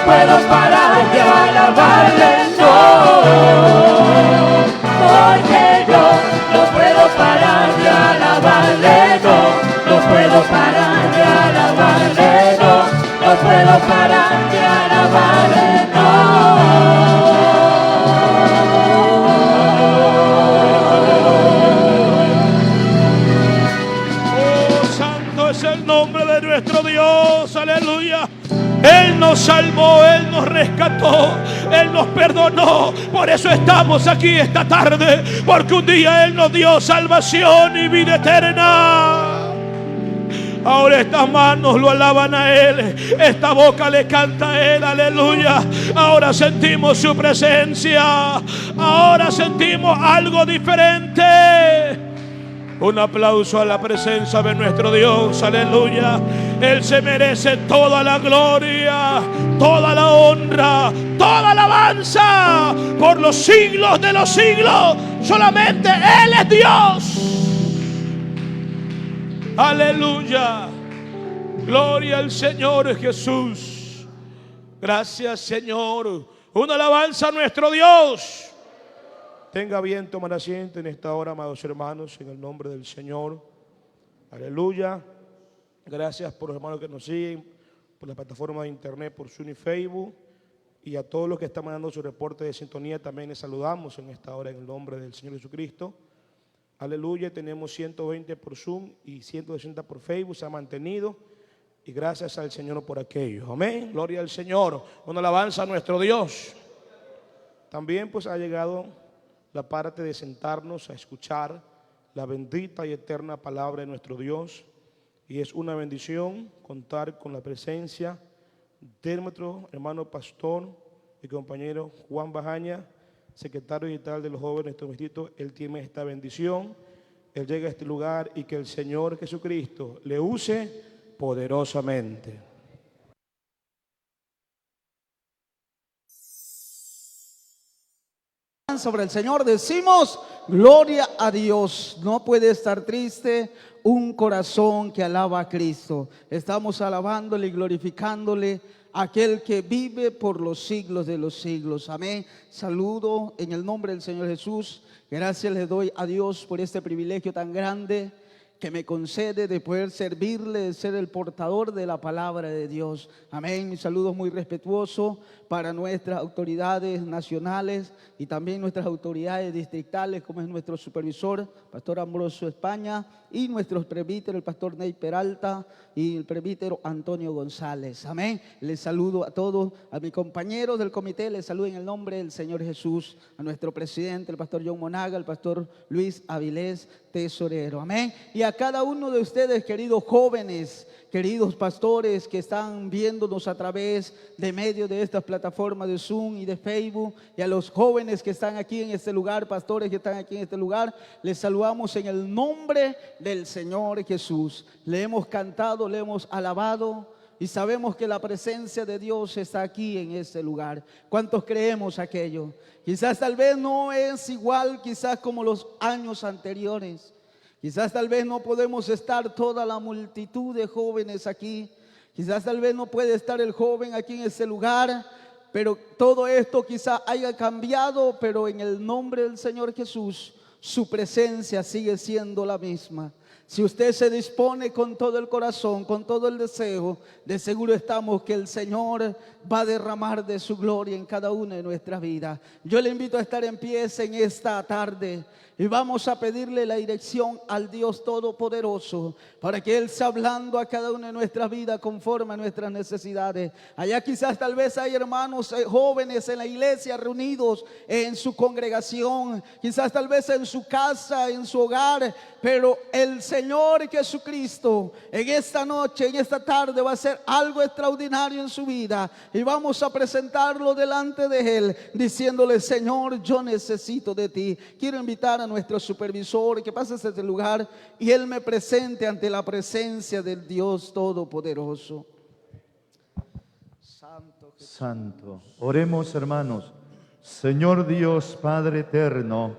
puedo parar de alabarle, no, porque yo no puedo parar de alabarle, no puedo parar de alabarle, no puedo parar de alabarle, Oh, santo es el nombre de nuestro Dios, aleluya. Él nos salvó, Él nos rescató, Él nos perdonó. Por eso estamos aquí esta tarde, porque un día Él nos dio salvación y vida eterna. Ahora estas manos lo alaban a Él, esta boca le canta a Él, aleluya. Ahora sentimos su presencia, ahora sentimos algo diferente. Un aplauso a la presencia de nuestro Dios, aleluya. Él se merece toda la gloria, toda la honra, toda la alabanza por los siglos de los siglos. Solamente Él es Dios. Aleluya. Gloria al Señor Jesús. Gracias, Señor. Una alabanza a nuestro Dios. Tenga bien tomar asiento en esta hora, amados hermanos, en el nombre del Señor. Aleluya. Gracias por los hermanos que nos siguen por la plataforma de internet, por Zoom y Facebook. Y a todos los que están mandando su reporte de sintonía, también les saludamos en esta hora en el nombre del Señor Jesucristo. Aleluya. Tenemos 120 por Zoom y 160 por Facebook. Se ha mantenido. Y gracias al Señor por aquello. Amén. Gloria al Señor. Una alabanza a nuestro Dios. También pues ha llegado la parte de sentarnos a escuchar la bendita y eterna palabra de nuestro Dios. Y es una bendición contar con la presencia de nuestro hermano pastor y compañero Juan Bajaña, secretario digital de los jóvenes de nuestro distrito. Él tiene esta bendición. Él llega a este lugar y que el Señor Jesucristo le use poderosamente. Sobre el Señor decimos gloria a Dios. No puede estar triste un corazón que alaba a Cristo. Estamos alabándole y glorificándole a aquel que vive por los siglos de los siglos. Amén. Saludo en el nombre del Señor Jesús. Gracias le doy a Dios por este privilegio tan grande que me concede de poder servirle, de ser el portador de la palabra de Dios. Amén. Mi saludo muy respetuoso para nuestras autoridades nacionales y también nuestras autoridades distritales, como es nuestro supervisor, Pastor Ambrosio España, y nuestros presbíteros, el Pastor Ney Peralta y el presbítero Antonio González. Amén. Les saludo a todos, a mis compañeros del comité, les saludo en el nombre del Señor Jesús, a nuestro presidente, el Pastor John Monaga, el Pastor Luis Avilés, tesorero. Amén. Y a cada uno de ustedes, queridos jóvenes, queridos pastores que están viéndonos a través de medio de estas plataformas de Zoom y de Facebook, y a los jóvenes que están aquí en este lugar, pastores que están aquí en este lugar, les saludamos en el nombre del Señor Jesús. Le hemos cantado, le hemos alabado y sabemos que la presencia de Dios está aquí en este lugar. ¿Cuántos creemos aquello? Quizás tal vez no es igual, quizás como los años anteriores. Quizás tal vez no podemos estar toda la multitud de jóvenes aquí. Quizás tal vez no puede estar el joven aquí en este lugar. Pero todo esto quizás haya cambiado, pero en el nombre del Señor Jesús, su presencia sigue siendo la misma. Si usted se dispone con todo el corazón, con todo el deseo, de seguro estamos que el Señor va a derramar de su gloria en cada una de nuestras vidas. Yo le invito a estar en pie en esta tarde y vamos a pedirle la dirección al Dios Todopoderoso para que Él sea hablando a cada una de nuestras vidas conforme a nuestras necesidades. Allá quizás tal vez hay hermanos jóvenes en la iglesia reunidos en su congregación, quizás tal vez en su casa, en su hogar, pero el Señor Jesucristo en esta noche, en esta tarde va a hacer algo extraordinario en su vida y vamos a presentarlo delante de Él diciéndole: Señor, yo necesito de ti. Quiero invitar a nuestro supervisor que pase a este lugar y Él me presente ante la presencia del Dios Todopoderoso. Santo, Santo. Oremos, hermanos. Señor Dios, Padre eterno,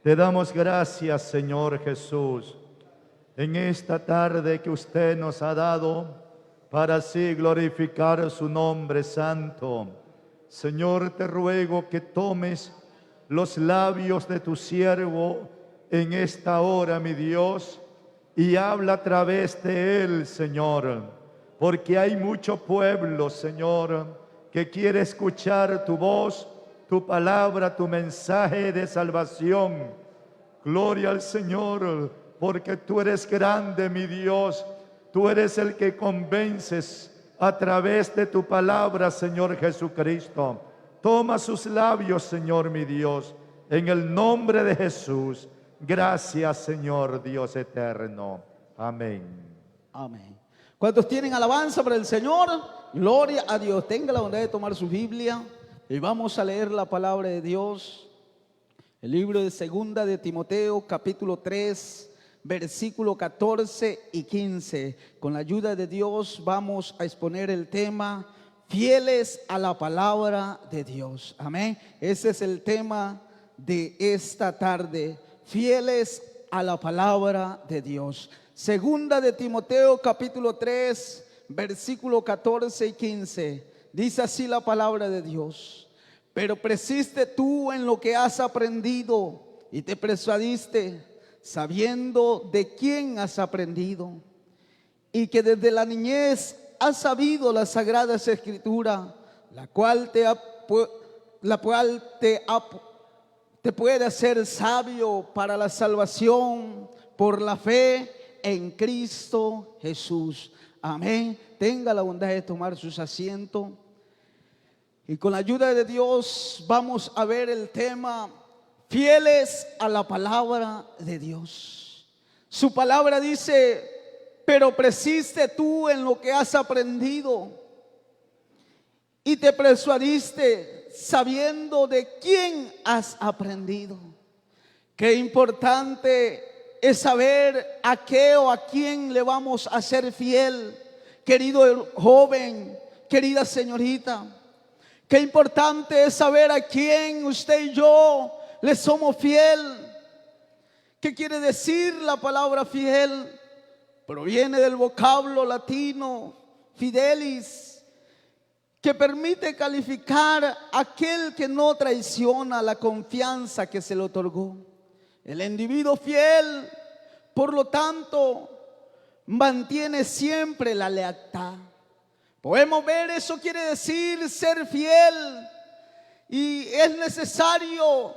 te damos gracias, Señor Jesús, en esta tarde que usted nos ha dado para así glorificar su nombre santo. Señor, te ruego que tomes los labios de tu siervo en esta hora, mi Dios, y habla a través de él, Señor, porque hay mucho pueblo, Señor, que quiere escuchar tu voz, tu palabra, tu mensaje de salvación. Gloria al Señor, porque tú eres grande, mi Dios. Tú eres el que convences a través de tu palabra, Señor Jesucristo. Toma sus labios, Señor mi Dios, en el nombre de Jesús. Gracias, Señor Dios eterno. Amén. Amén. ¿Cuántos tienen alabanza para el Señor? Gloria a Dios. Tenga la bondad de tomar su Biblia y vamos a leer la palabra de Dios. El libro de Segunda de Timoteo, capítulo 3, versículo 14 y 15. Con la ayuda de Dios vamos a exponer el tema fieles a la palabra de Dios. Amén. Ese es el tema de esta tarde. Fieles a la palabra de Dios. Segunda de Timoteo, capítulo 3, versículo 14 y 15. Dice así la palabra de Dios: pero persiste tú en lo que has aprendido y te persuadiste, sabiendo de quién has aprendido, y que desde la niñez has sabido las sagradas escrituras, la cual te puede hacer sabio para la salvación por la fe en Cristo Jesús. Amén. Tenga la bondad de tomar sus asientos. Y con la ayuda de Dios vamos a ver el tema fieles a la palabra de Dios. Su palabra dice: pero persiste tú en lo que has aprendido y te persuadiste, sabiendo de quién has aprendido. Qué importante es saber a qué o a quién le vamos a ser fiel, querido joven, querida señorita. Qué importante es saber a quién usted y yo le somos fiel. ¿Qué quiere decir la palabra fiel? Proviene del vocablo latino fidelis, que permite calificar a aquel que no traiciona la confianza que se le otorgó. El individuo fiel, por lo tanto, mantiene siempre la lealtad. Podemos ver, eso quiere decir ser fiel. Y es necesario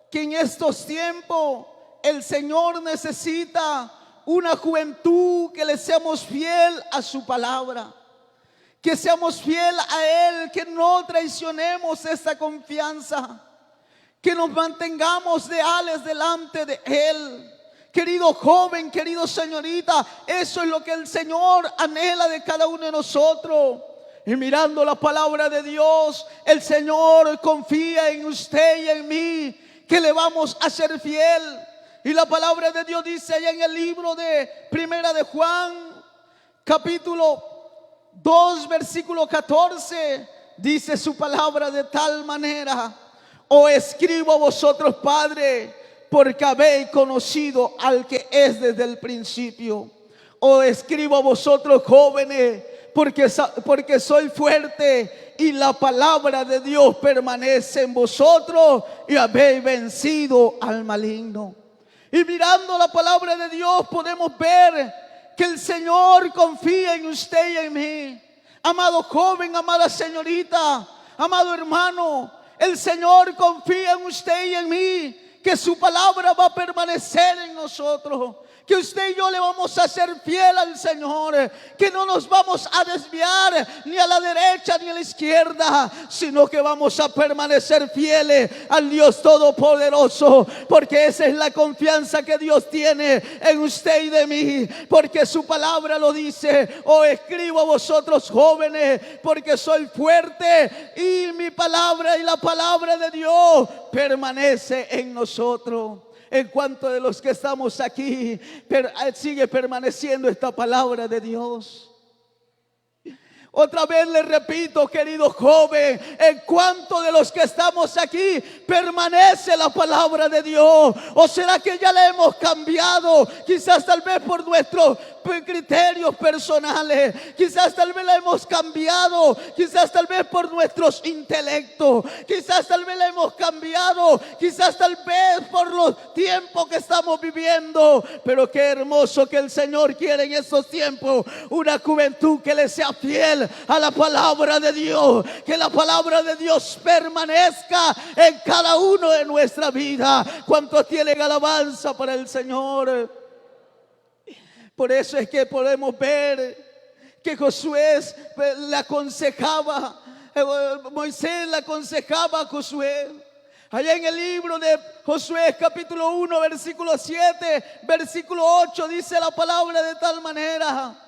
que en estos tiempos el Señor necesita una juventud que le seamos fiel a su palabra, que seamos fiel a Él, que no traicionemos esta confianza, que nos mantengamos leales delante de Él. Querido joven, querido señorita, eso es lo que el Señor anhela de cada uno de nosotros. Y mirando la palabra de Dios, el Señor confía en usted y en mí, que le vamos a ser fiel. Y la palabra de Dios dice allá en el libro de Primera de Juan, capítulo 2, versículo 14, dice su palabra de tal manera: os escribo a vosotros, Padre, porque habéis conocido al que es desde el principio. Os escribo a vosotros, jóvenes, porque soy fuerte y la palabra de Dios permanece en vosotros y habéis vencido al maligno. Y mirando la palabra de Dios podemos ver que el Señor confía en usted y en mí. Amado joven, amada señorita, amado hermano, el Señor confía en usted y en mí, que su palabra va a permanecer en nosotros, que usted y yo le vamos a ser fiel al Señor, que no nos vamos a desviar ni a la derecha ni a la izquierda, sino que vamos a permanecer fieles al Dios Todopoderoso, porque esa es la confianza que Dios tiene en usted y de mí, porque su palabra lo dice: os escribo a vosotros, jóvenes, porque soy fuerte y mi palabra y la palabra de Dios permanece en nosotros. En cuanto de los que estamos aquí, sigue permaneciendo esta palabra de Dios. Otra vez le repito, querido joven, en cuanto de los que estamos aquí, permanece la palabra de Dios. ¿O será que ya la hemos cambiado? Quizás tal vez por nuestro criterios personales. Quizás tal vez la hemos cambiado, quizás tal vez por nuestros intelectos, quizás tal vez la hemos cambiado, quizás tal vez por los tiempos que estamos viviendo. Pero qué hermoso que el Señor quiere en estos tiempos una juventud que le sea fiel a la palabra de Dios, que la palabra de Dios permanezca en cada uno de nuestra vida. ¿Cuántos tienen alabanza para el Señor? Por eso es que podemos ver que Josué le aconsejaba, Moisés le aconsejaba a Josué. Allá en el libro de Josué capítulo 1 versículo 7, versículo 8 dice la palabra de tal manera: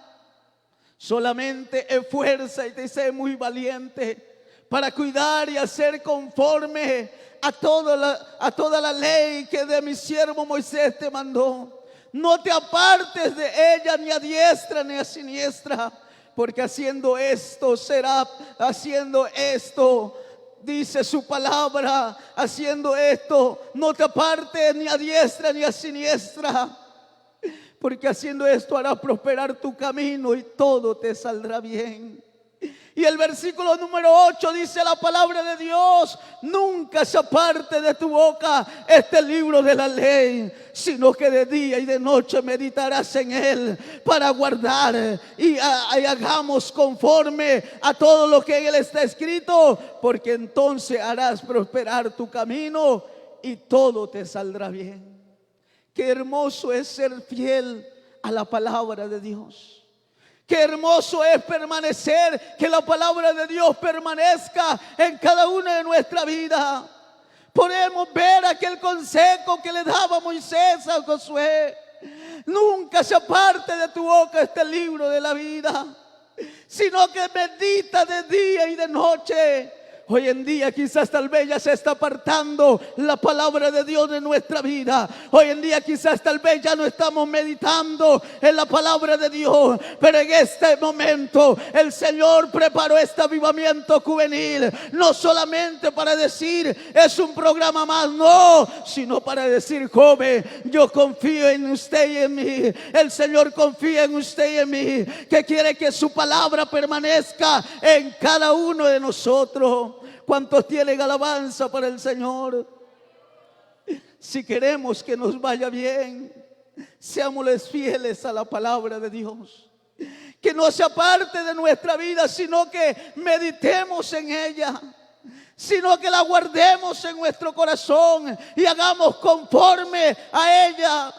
solamente esfuérzate y sé muy valiente para cuidar y hacer conforme a toda la ley que de mi siervo Moisés te mandó. No te apartes de ella ni a diestra ni a siniestra, porque haciendo esto, dice su palabra, haciendo esto, no te apartes ni a diestra ni a siniestra, porque haciendo esto hará prosperar tu camino y todo te saldrá bien. Y el versículo número 8 dice la palabra de Dios: nunca se aparte de tu boca este libro de la ley, sino que de día y de noche meditarás en él, para guardar y hagamos conforme a todo lo que en él está escrito, porque entonces harás prosperar tu camino y todo te saldrá bien. Qué hermoso es ser fiel a la palabra de Dios. Qué hermoso es permanecer, que la palabra de Dios permanezca en cada una de nuestra vida. Podemos ver aquel consejo que le daba Moisés a Josué: nunca se aparte de tu boca este libro de la vida, sino que medita de día y de noche. Hoy en día quizás tal vez ya se está apartando la palabra de Dios de nuestra vida. Hoy en día quizás tal vez ya no estamos meditando en la palabra de Dios. Pero en este momento el Señor preparó este avivamiento juvenil, no solamente para decir es un programa más, no, sino para decir: joven, yo confío en usted y en mí. El Señor confía en usted y en mí, que quiere que su palabra permanezca en cada uno de nosotros. ¿Cuántos tienen alabanza para el Señor? Si queremos que nos vaya bien, seámosles fieles a la palabra de Dios. Que no se aparte de nuestra vida, sino que meditemos en ella, sino que la guardemos en nuestro corazón y hagamos conforme a ella,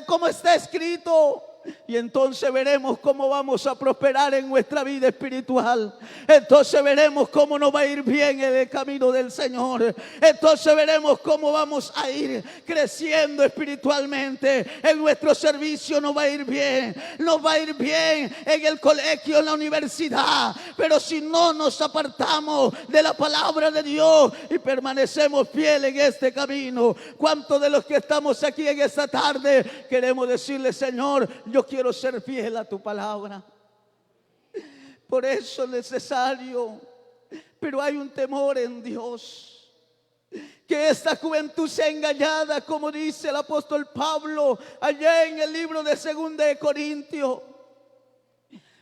como está escrito. Y entonces veremos cómo vamos a prosperar en nuestra vida espiritual. Entonces veremos cómo nos va a ir bien en el camino del Señor. Entonces veremos cómo vamos a ir creciendo espiritualmente. En nuestro servicio nos va a ir bien. Nos va a ir bien en el colegio, en la universidad. Pero si no nos apartamos de la palabra de Dios y permanecemos fieles en este camino, ¿cuántos de los que estamos aquí en esta tarde queremos decirle: Señor, yo quiero ser fiel a tu palabra? Por eso es necesario, pero hay un temor en Dios, que esta juventud sea engañada, como dice el apóstol Pablo allá en el libro de 2 de Corintios.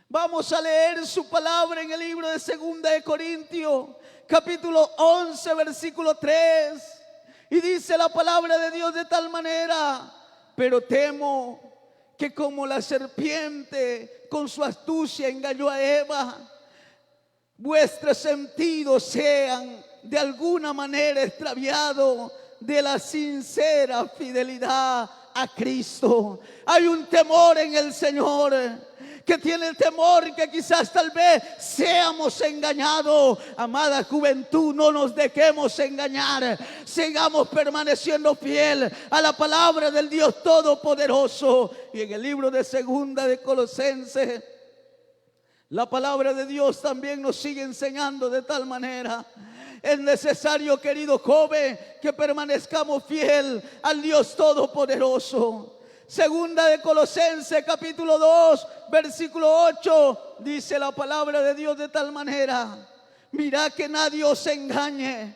Vamos a leer su palabra en el libro de 2 de Corintios capítulo 11 versículo 3, y dice la palabra de Dios de tal manera: pero temo que como la serpiente con su astucia engañó a Eva, vuestros sentidos sean de alguna manera extraviados de la sincera fidelidad a Cristo. Hay un temor en el Señor, que tiene el temor que quizás tal vez seamos engañados. Amada juventud, no nos dejemos engañar. Sigamos permaneciendo fiel a la palabra del Dios Todopoderoso. Y en el libro de 2 de Colosenses, la palabra de Dios también nos sigue enseñando de tal manera. Es necesario, querido joven, que permanezcamos fiel al Dios Todopoderoso. 2 de Colosenses capítulo 2 versículo 8 dice la palabra de Dios de tal manera: mirad que nadie os engañe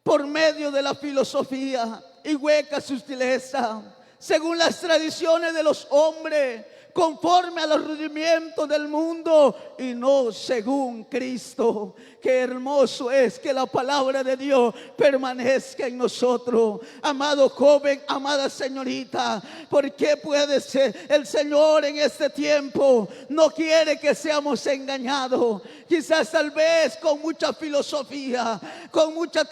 por medio de la filosofía y hueca sutileza, según las tradiciones de los hombres, conforme a los rudimientos del mundo y no según Cristo. Qué hermoso es que la palabra de Dios permanezca en nosotros. Amado joven, amada señorita, ¿por qué puede ser el Señor en este tiempo? No quiere que seamos engañados. Quizás tal vez con mucha filosofía, con muchas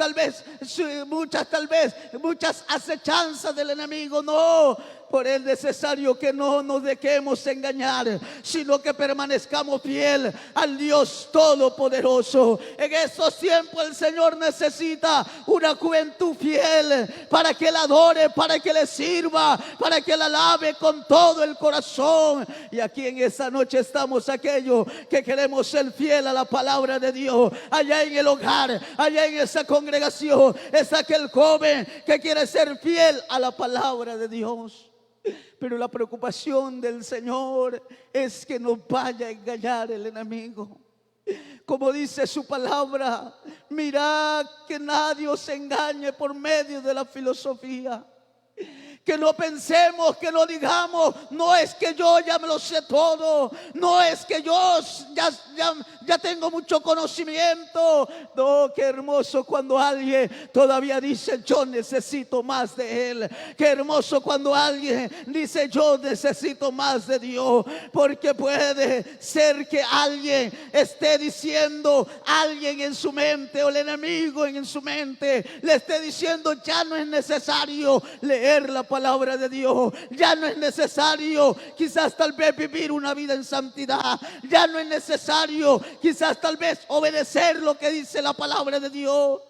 acechanzas del enemigo. No, por es necesario que no nos dejemos engañar, sino que permanezcamos fiel al Dios Todopoderoso. En estos tiempos el Señor necesita una juventud fiel para que la adore, para que le sirva, para que la alabe con todo el corazón. Y aquí en esta noche estamos aquellos que queremos ser fiel a la palabra de Dios. Allá en el hogar, allá en esa congregación, está aquel joven que quiere ser fiel a la palabra de Dios. Pero la preocupación del Señor es que nos vaya a engañar el enemigo. Como dice su palabra, mirad que nadie os engañe por medio de la filosofía. Que no pensemos, que no digamos, no es que yo ya me lo sé todo, no es que yo ya tengo mucho conocimiento. No, qué hermoso cuando alguien todavía dice yo necesito más de Él. Qué hermoso cuando alguien dice yo necesito más de Dios. Porque puede ser que alguien esté diciendo, alguien en su mente o el enemigo en su mente le esté diciendo ya no es necesario leer la palabra de Dios, ya no es necesario quizás tal vez vivir una vida en santidad, ya no es necesario quizás tal vez obedecer lo que dice la palabra de Dios.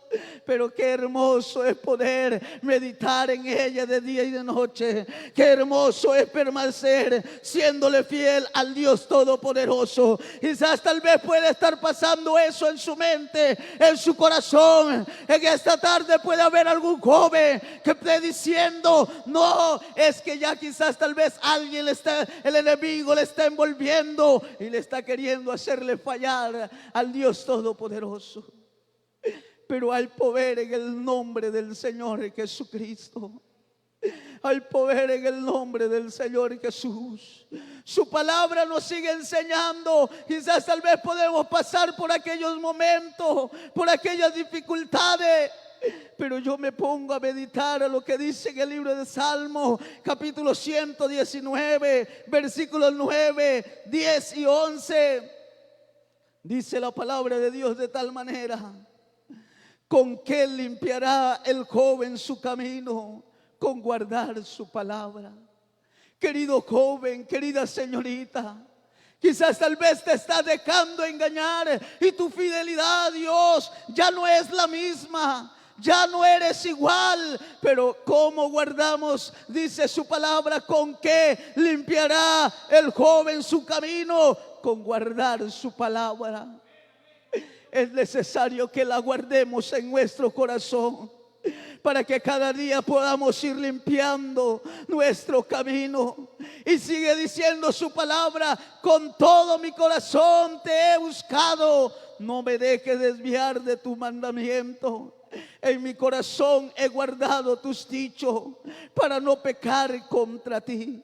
Pero qué hermoso es poder meditar en ella de día y de noche. Qué hermoso es permanecer siéndole fiel al Dios Todopoderoso. Quizás tal vez puede estar pasando eso en su mente, en su corazón. En esta tarde puede haber algún joven que esté diciendo, no, es que ya quizás tal vez alguien el enemigo le está envolviendo y le está queriendo hacerle fallar al Dios Todopoderoso. Pero hay poder en el nombre del Señor Jesucristo. Hay poder en el nombre del Señor Jesús. Su palabra nos sigue enseñando. Quizás tal vez podemos pasar por aquellos momentos, por aquellas dificultades. Pero yo me pongo a meditar a lo que dice en el libro de Salmos, capítulo 119, versículos 9, 10 y 11. Dice la palabra de Dios de tal manera: ¿con qué limpiará el joven su camino? Con guardar su palabra. Querido joven, querida señorita, quizás tal vez te estás dejando engañar y tu fidelidad a Dios ya no es la misma. Ya no eres igual, pero ¿cómo guardamos? Dice su palabra, ¿con qué limpiará el joven su camino? Con guardar su palabra. Es necesario que la guardemos en nuestro corazón para que cada día podamos ir limpiando nuestro camino. Y sigue diciendo su palabra: con todo mi corazón te he buscado, no me dejes desviar de tu mandamiento. En mi corazón he guardado tus dichos para no pecar contra ti.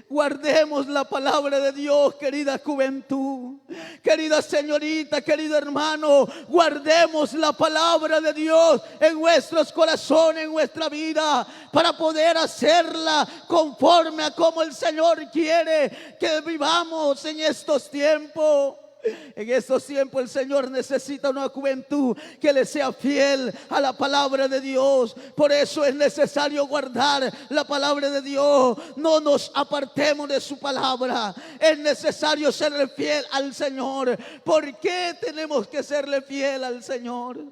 Guardemos la palabra de Dios, querida juventud, querida señorita, querido hermano. Guardemos la palabra de Dios en nuestros corazones, en nuestra vida, para poder hacerla conforme a como el Señor quiere que vivamos en estos tiempos. En estos tiempos el Señor necesita una juventud que le sea fiel a la palabra de Dios. Por eso es necesario guardar la palabra de Dios. No nos apartemos de su palabra. Es necesario serle fiel al Señor. ¿Por qué tenemos que serle fiel al Señor?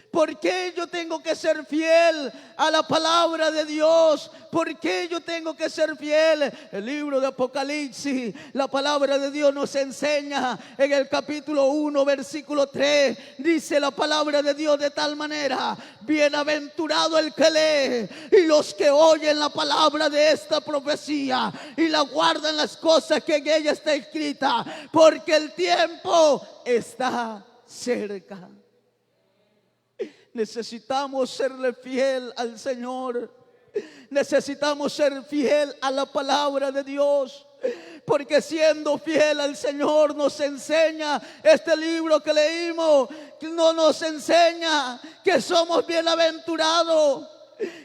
¿Por qué yo tengo que ser fiel a la palabra de Dios? ¿Por qué yo tengo que ser fiel? El libro de Apocalipsis, la palabra de Dios nos enseña en el capítulo 1, versículo 3. Dice la palabra de Dios de tal manera: bienaventurado el que lee y los que oyen la palabra de esta profecía y la guardan las cosas que en ella está escrita, porque el tiempo está cerca. Necesitamos serle fiel al Señor. Necesitamos ser fiel a la palabra de Dios. Porque siendo fiel al Señor nos enseña este libro que leímos, que no nos enseña que somos bienaventurados,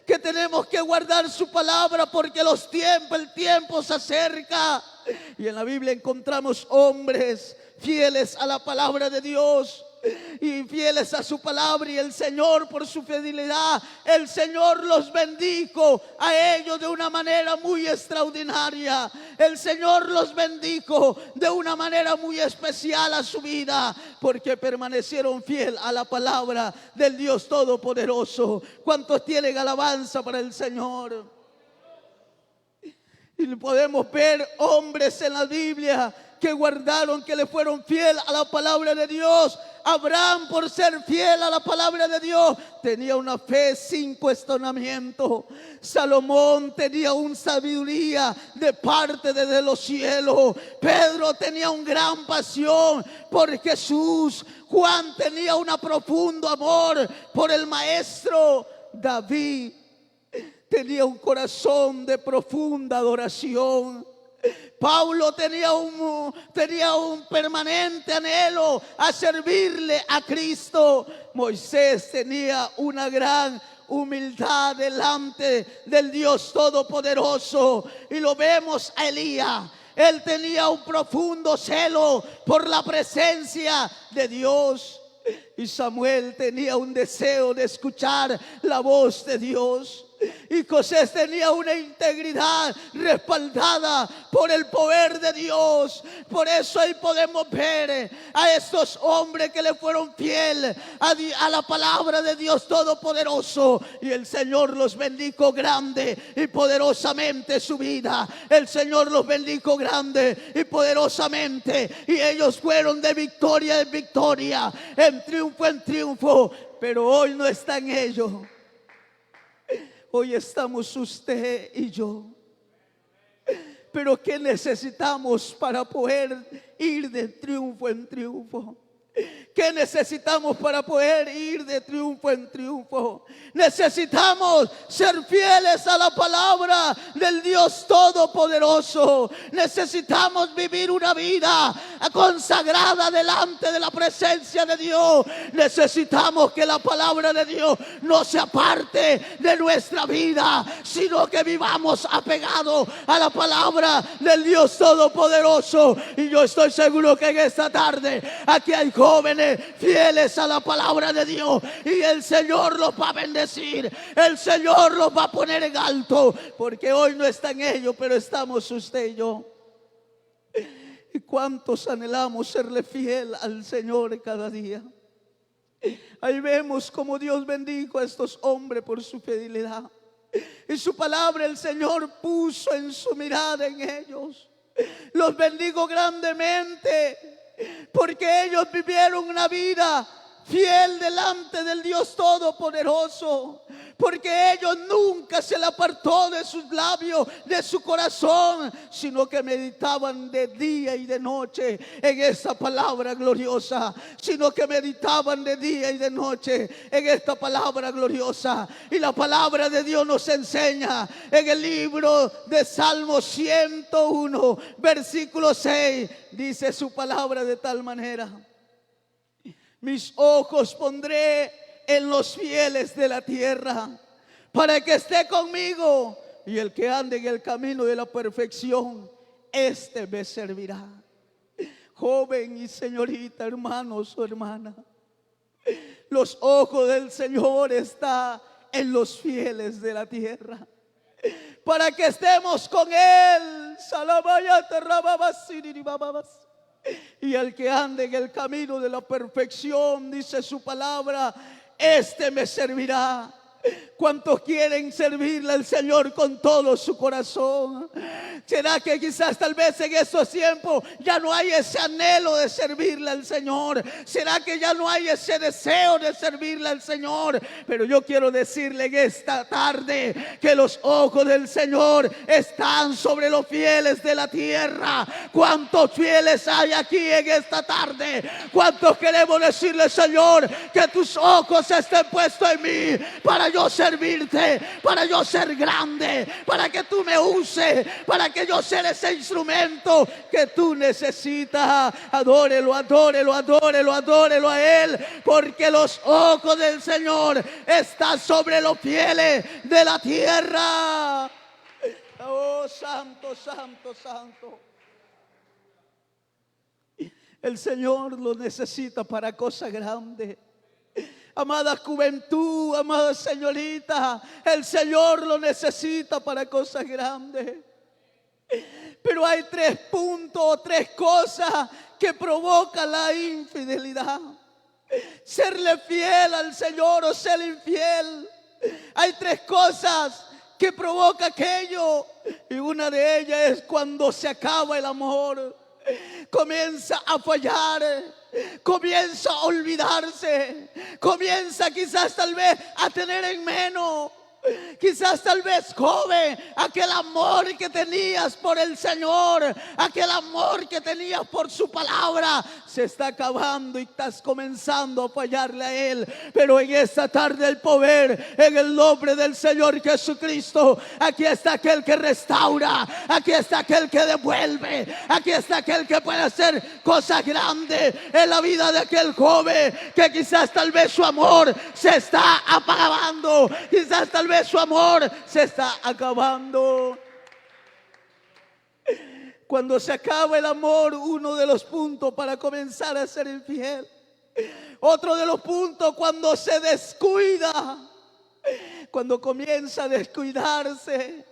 que tenemos que guardar su palabra porque el tiempo se acerca. Y en la Biblia encontramos hombres fieles a la palabra de Dios y fieles a su palabra, y el Señor, por su fidelidad, el Señor los bendijo a ellos de una manera muy extraordinaria. El Señor los bendijo de una manera muy especial a su vida, porque permanecieron fiel a la palabra del Dios Todopoderoso. ¿Cuántos tienen alabanza para el Señor? Y podemos ver hombres en la Biblia que guardaron, que le fueron fiel a la palabra de Dios. Abraham, por ser fiel a la palabra de Dios, tenía una fe sin cuestionamiento. Salomón tenía una sabiduría de parte desde los cielos. Pedro tenía una gran pasión por Jesús. Juan tenía un profundo amor por el Maestro. David tenía un corazón de profunda adoración. Pablo tenía un permanente anhelo a servirle a Cristo. Moisés tenía una gran humildad delante del Dios Todopoderoso. Y lo vemos a Elías. Él tenía un profundo celo por la presencia de Dios. Y Samuel tenía un deseo de escuchar la voz de Dios. Y José tenía una integridad respaldada por el poder de Dios. Por eso ahí podemos ver a estos hombres que le fueron fiel a la palabra de Dios Todopoderoso. Y el Señor los bendijo grande y poderosamente su vida. El Señor los bendijo grande y poderosamente. Y ellos fueron de victoria en victoria, en triunfo. Pero hoy no están ellos. Hoy estamos usted y yo. Pero ¿qué necesitamos para poder ir de triunfo en triunfo? ¿Qué necesitamos para poder ir de triunfo en triunfo? Necesitamos ser fieles a la palabra del Dios Todopoderoso. Necesitamos vivir una vida consagrada delante de la presencia de Dios. Necesitamos que la palabra de Dios no se aparte de nuestra vida, sino que vivamos apegados a la palabra del Dios Todopoderoso. Y yo estoy seguro que en esta tarde aquí hay jóvenes fieles a la palabra de Dios, y el Señor los va a bendecir. El Señor los va a poner en alto, porque hoy no están ellos, pero estamos usted y yo. ¿Y cuántos anhelamos serle fiel al Señor cada día? Ahí vemos como Dios bendijo a estos hombres por su fidelidad. Y su palabra el Señor puso en su mirada en ellos. Los bendigo grandemente, porque ellos vivieron una vida fiel delante del Dios Todopoderoso. Porque ellos nunca se le apartó de sus labios, de su corazón, sino que meditaban de día y de noche en esta palabra gloriosa. Sino que meditaban de día y de noche en esta palabra gloriosa. Y la palabra de Dios nos enseña en el libro de Salmo 101, versículo 6. Dice su palabra de tal manera: mis ojos pondré en los fieles de la tierra, para que esté conmigo, y el que ande en el camino de la perfección, este me servirá. Joven y señorita, hermanos o hermanas, los ojos del Señor están en los fieles de la tierra, para que estemos con Él. Y el que ande en el camino de la perfección, dice su palabra, este me servirá. ¿Cuántos quieren servirle al Señor con todo su corazón? ¿Será que quizás tal vez en estos tiempos ya no hay ese anhelo de servirle al Señor? ¿Será que ya no hay ese deseo de servirle al Señor? Pero yo quiero decirle en esta tarde que los ojos del Señor están sobre los fieles de la tierra. ¿Cuántos fieles hay aquí en esta tarde? ¿Cuántos queremos decirle, Señor, que tus ojos estén puestos en mí para yo servirte, para yo ser grande, para que tú me uses, para que que yo sea ese instrumento que tú necesitas. Adórelo, adórelo, adórelo, adórelo a Él, porque los ojos del Señor están sobre los fieles de la tierra. Oh, santo, santo, santo. El Señor lo necesita para cosas grandes. Amada juventud, amada señorita, el Señor lo necesita para cosas grandes. Pero hay 3 puntos, 3 cosas que provocan la infidelidad. Serle fiel al Señor o ser infiel. Hay 3 cosas que provoca aquello, y una de ellas es cuando se acaba el amor. Comienza a fallar, comienza a olvidarse, comienza quizás tal vez a tener en menos. Quizás tal vez, joven, aquel amor que tenías por el Señor, aquel amor que tenías por su palabra, se está acabando y estás comenzando a fallarle a Él. Pero en esta tarde el poder, en el nombre del Señor Jesucristo, aquí está aquel que restaura, aquí está aquel que devuelve, aquí está aquel que puede hacer cosas grandes en la vida de aquel joven que quizás tal vez su amor se está apagando, quizás tal vez su amor se está acabando. Cuando se acaba el amor, uno de los puntos para comenzar a ser infiel. Otro de los puntos, cuando se descuida, cuando comienza a descuidarse.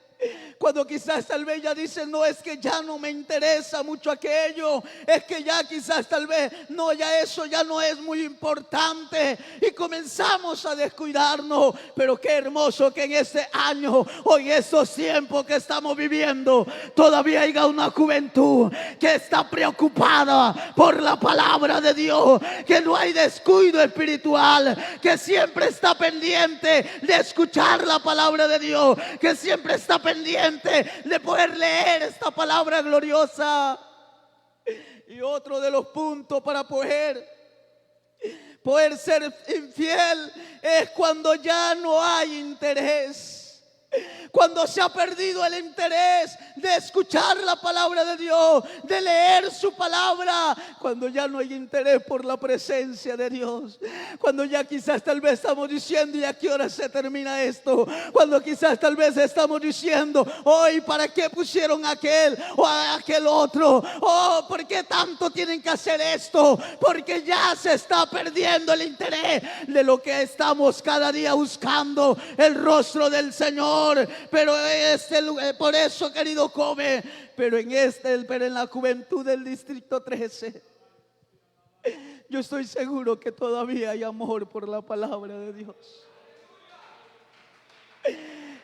Cuando quizás tal vez ya dice, no, es que ya no me interesa mucho aquello, es que ya quizás tal vez, no, ya eso ya no es muy importante, y comenzamos a descuidarnos. Pero qué hermoso que en este año o en estos tiempos que estamos viviendo, todavía haya una juventud que está preocupada por la palabra de Dios, que no hay descuido espiritual, que siempre está pendiente de escuchar la palabra de Dios, que siempre está pendiente de poder leer esta palabra gloriosa. Y otro de los puntos para poder ser infiel es cuando ya no hay interés. Cuando se ha perdido el interés de escuchar la palabra de Dios, de leer su palabra, cuando ya no hay interés por la presencia de Dios, cuando ya quizás tal vez estamos diciendo, ¿y a qué hora se termina esto? Cuando quizás tal vez estamos diciendo, hoy, ¿para qué pusieron a aquel o a aquel otro? Oh, ¿por qué tanto tienen que hacer esto? Porque ya se está perdiendo el interés de lo que estamos cada día buscando, el rostro del Señor. Pero por eso, querido joven, pero en la juventud del distrito 13, yo estoy seguro que todavía hay amor por la palabra de Dios.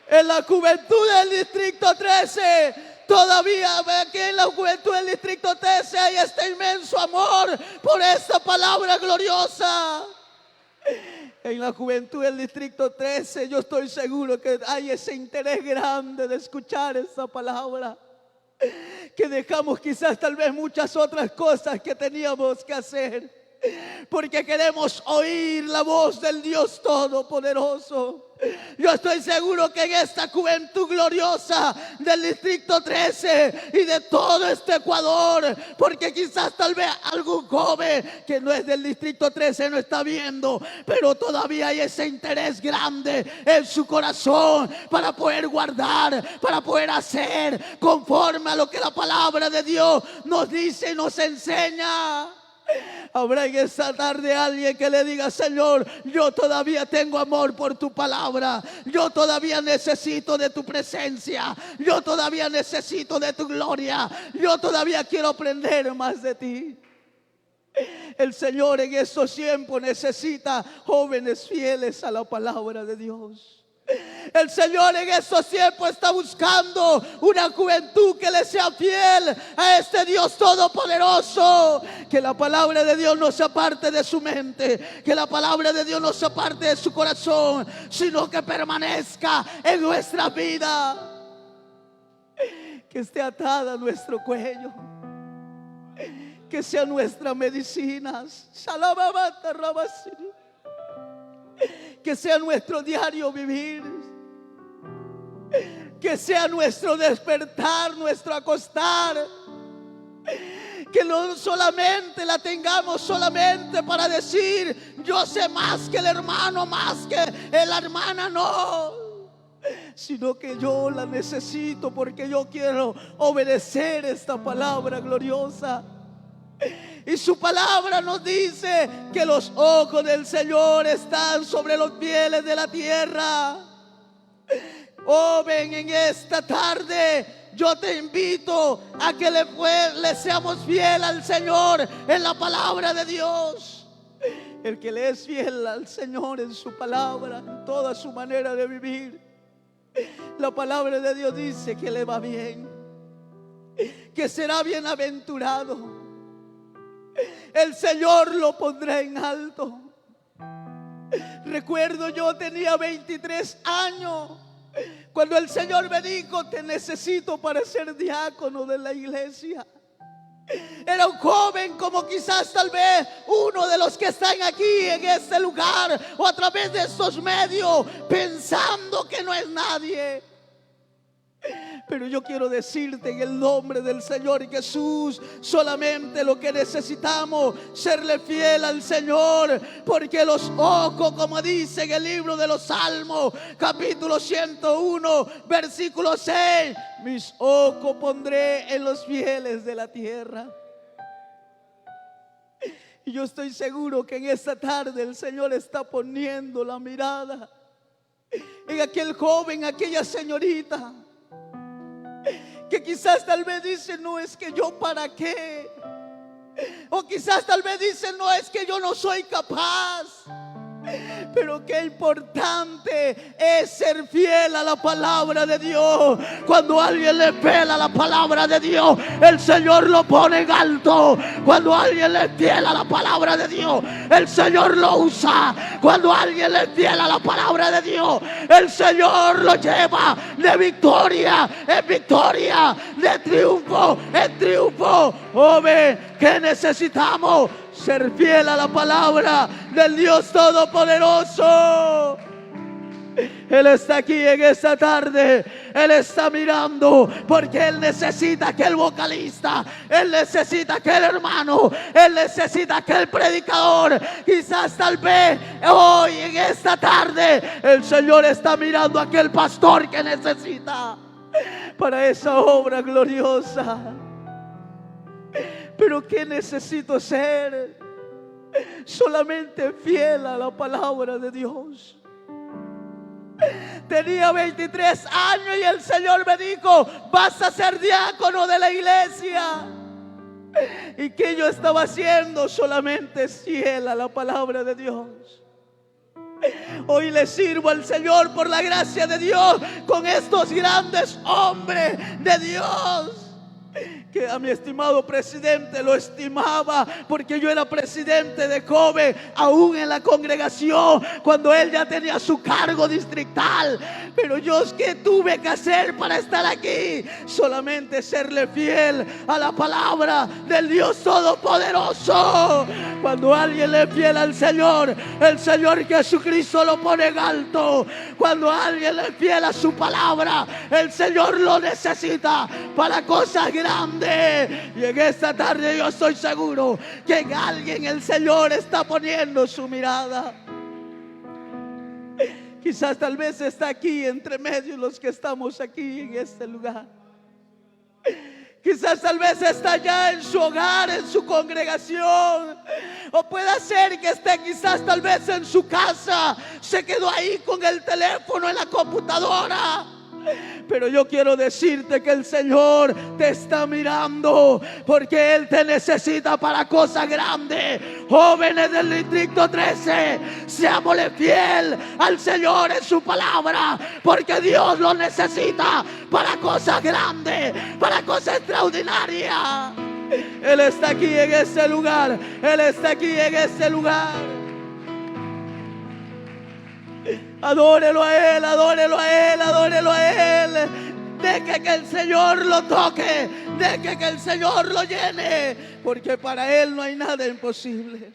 En la juventud del distrito 13, todavía aquí en la juventud del distrito 13 hay este inmenso amor por esta palabra gloriosa. En la juventud del distrito 13 yo estoy seguro que hay ese interés grande de escuchar esa palabra, que dejamos quizás tal vez muchas otras cosas que teníamos que hacer, porque queremos oír la voz del Dios Todopoderoso. Yo estoy seguro que en esta juventud gloriosa del distrito 13 y de todo este Ecuador, porque quizás tal vez algún joven que no es del distrito 13 no está viendo, pero todavía hay ese interés grande en su corazón para poder guardar, para poder hacer conforme a lo que la palabra de Dios nos dice y nos enseña. Habrá en esta tarde alguien que le diga, Señor, yo todavía tengo amor por tu palabra, yo todavía necesito de tu presencia, yo todavía necesito de tu gloria, yo todavía quiero aprender más de ti. El Señor en estos tiempos necesita jóvenes fieles a la palabra de Dios. El Señor en estos tiempos está buscando una juventud que le sea fiel a este Dios todopoderoso. Que la palabra de Dios no se aparte de su mente, que la palabra de Dios no se aparte de su corazón, sino que permanezca en nuestra vida, que esté atada a nuestro cuello, que sea nuestra medicina, que sea nuestro diario vivir, que sea nuestro despertar, nuestro acostar. Que no solamente la tengamos solamente para decir yo sé más que el hermano, más que la hermana, no, sino que yo la necesito porque yo quiero obedecer esta palabra gloriosa. Y su palabra nos dice que los ojos del Señor están sobre los fieles de la tierra. Ven en esta tarde, yo te invito a que le seamos fiel al Señor en la palabra de Dios. El que le es fiel al Señor en su palabra, en toda su manera de vivir, la palabra de Dios dice que le va bien, que será bienaventurado. El Señor lo pondrá en alto. Recuerdo, yo tenía 23 años cuando el Señor me dijo: te necesito para ser diácono de la iglesia. Era un joven como quizás tal vez uno de los que están aquí en este lugar o a través de estos medios, pensando que no es nadie. Pero yo quiero decirte en el nombre del Señor Jesús, solamente lo que necesitamos, serle fiel al Señor, porque los ojos, como dice en el libro de los Salmos, capítulo 101, versículo 6, mis ojos pondré en los fieles de la tierra. Y yo estoy seguro que en esta tarde el Señor está poniendo la mirada en aquel joven, aquella señorita, que quizás tal vez dice: no, es que yo para qué. O quizás tal vez dice: no, es que yo no soy capaz. Pero qué importante es ser fiel a la palabra de Dios. Cuando alguien le pela la palabra de Dios, el Señor lo pone en alto. Cuando alguien le fiel a la palabra de Dios, el Señor lo usa. Cuando alguien le fiel a la palabra de Dios, el Señor lo lleva de victoria en victoria, de triunfo en triunfo. Joven, ¿qué necesitamos? Ser fiel a la palabra del Dios Todopoderoso. Él está aquí en esta tarde. Él está mirando, porque Él necesita aquel vocalista, Él necesita aquel hermano, Él necesita aquel predicador. Quizás tal vez hoy en esta tarde el Señor está mirando a aquel pastor que necesita para esa obra gloriosa. Pero ¿qué necesito ser? Solamente fiel a la palabra de Dios. Tenía 23 años y el Señor me dijo: vas a ser diácono de la iglesia. ¿Y qué yo estaba haciendo? Solamente fiel a la palabra de Dios. Hoy le sirvo al Señor por la gracia de Dios con estos grandes hombres de Dios, que a mi estimado presidente lo estimaba, porque yo era presidente de COBE aún en la congregación, cuando él ya tenía su cargo distrital. Pero yo, ¿qué tuve que hacer para estar aquí? Solamente serle fiel a la palabra del Dios Todopoderoso. Cuando alguien le es fiel al Señor, el Señor Jesucristo lo pone en alto. Cuando alguien le es fiel a su palabra, el Señor lo necesita para cosas grandes. Y en esta tarde yo estoy seguro que en alguien el Señor está poniendo su mirada. Quizás tal vez está aquí entre medio los que estamos aquí en este lugar. Quizás tal vez está allá en su hogar, en su congregación. O puede ser que esté quizás tal vez en su casa. Se quedó ahí con el teléfono en la computadora. Pero yo quiero decirte que el Señor te está mirando, porque Él te necesita para cosas grandes. Jóvenes del distrito 13, seámosle fiel al Señor en su palabra, porque Dios lo necesita para cosas grandes, para cosas extraordinarias. Él está aquí en este lugar. Él está aquí en este lugar. Adórelo a Él, adórelo a Él, adórelo a Él. Deje que el Señor lo toque, deje que el Señor lo llene, porque para Él no hay nada imposible.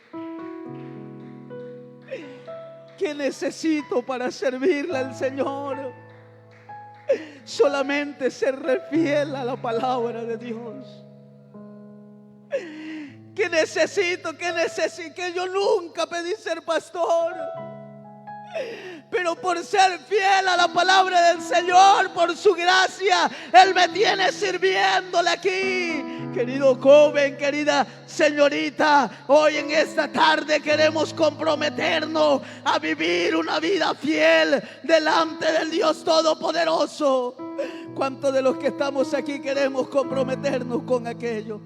¿Qué necesito para servirle al Señor? solamente ser fiel a la palabra de Dios. Que necesito, que yo nunca pedí ser pastor, pero por ser fiel a la palabra del Señor, por su gracia, Él me tiene sirviéndole aquí. Querido joven, querida señorita, hoy en esta tarde queremos comprometernos a vivir una vida fiel delante del Dios Todopoderoso. ¿Cuántos de los que estamos aquí queremos comprometernos con aquello?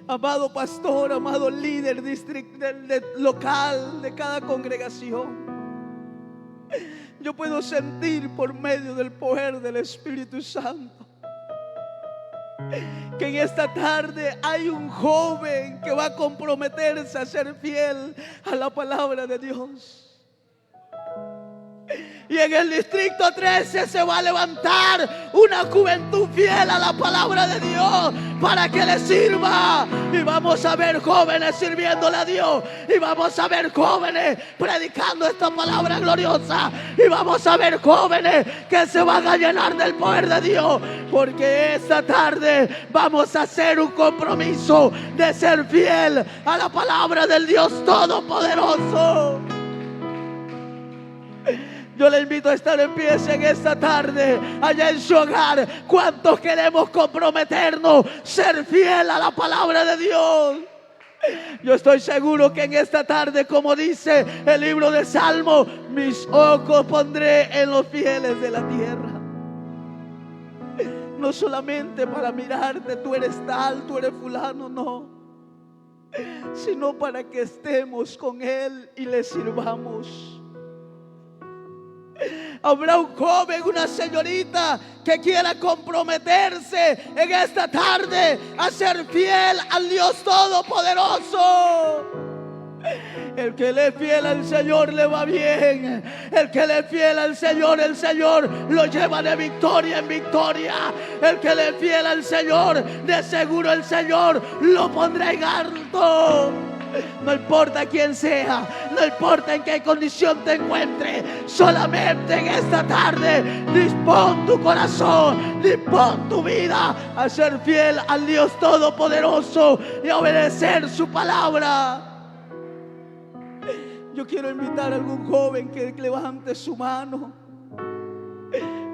Amado pastor, amado líder local de cada congregación, yo puedo sentir por medio del poder del Espíritu Santo que en esta tarde hay un joven que va a comprometerse a ser fiel a la palabra de Dios. Y en el distrito 13 se va a levantar una juventud fiel a la palabra de Dios para que le sirva. Y vamos a ver jóvenes sirviéndole a Dios. Y vamos a ver jóvenes predicando esta palabra gloriosa. Y vamos a ver jóvenes que se van a llenar del poder de Dios. Porque esta tarde vamos a hacer un compromiso de ser fiel a la palabra del Dios Todopoderoso. Yo le invito a estar en pie en esta tarde, allá en su hogar. ¿Cuántos queremos comprometernos, ser fiel a la palabra de Dios? Yo estoy seguro que en esta tarde, como dice el libro de Salmos, mis ojos pondré en los fieles de la tierra. No solamente para mirarte, tú eres tal, tú eres fulano, no, sino para que estemos con Él y le sirvamos. Habrá un joven, una señorita que quiera comprometerse en esta tarde a ser fiel al Dios Todopoderoso. El que le es fiel al Señor le va bien. El que le es fiel al Señor, el Señor lo lleva de victoria en victoria. El que le es fiel al Señor, de seguro el Señor lo pondrá en alto. No importa quién sea, no importa en qué condición te encuentres, solamente en esta tarde dispón tu corazón, dispón tu vida a ser fiel al Dios Todopoderoso y a obedecer su palabra. Yo quiero invitar a algún joven que levante su mano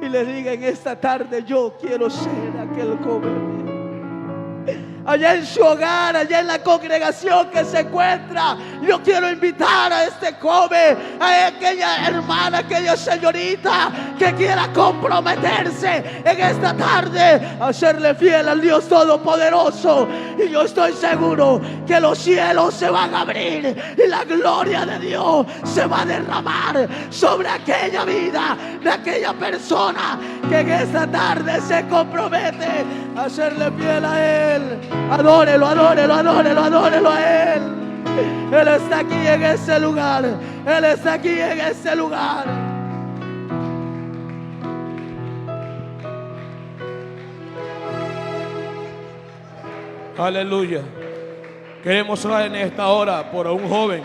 y le diga en esta tarde: yo quiero ser aquel joven. Allá en su hogar, allá en la congregación que se encuentra, yo quiero invitar a este joven, a aquella hermana, a aquella señorita que quiera comprometerse en esta tarde a serle fiel al Dios Todopoderoso. Y yo estoy seguro que los cielos se van a abrir y la gloria de Dios se va a derramar sobre aquella vida de aquella persona que en esta tarde se compromete a serle fiel a Él. Adórelo, adórelo, adórelo, adórelo a Él. Él está aquí en ese lugar. Él está aquí en ese lugar. Aleluya. Queremos orar en esta hora por un joven.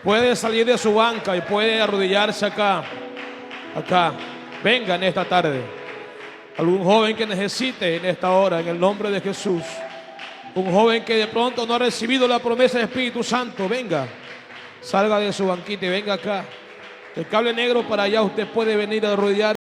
Puede salir de su banca y puede arrodillarse acá. Venga en esta tarde. Algún joven que necesite en esta hora, en el nombre de Jesús. Un joven que de pronto no ha recibido la promesa del Espíritu Santo, venga, salga de su banquita y venga acá. El cable negro para allá, usted puede venir a arrodillar.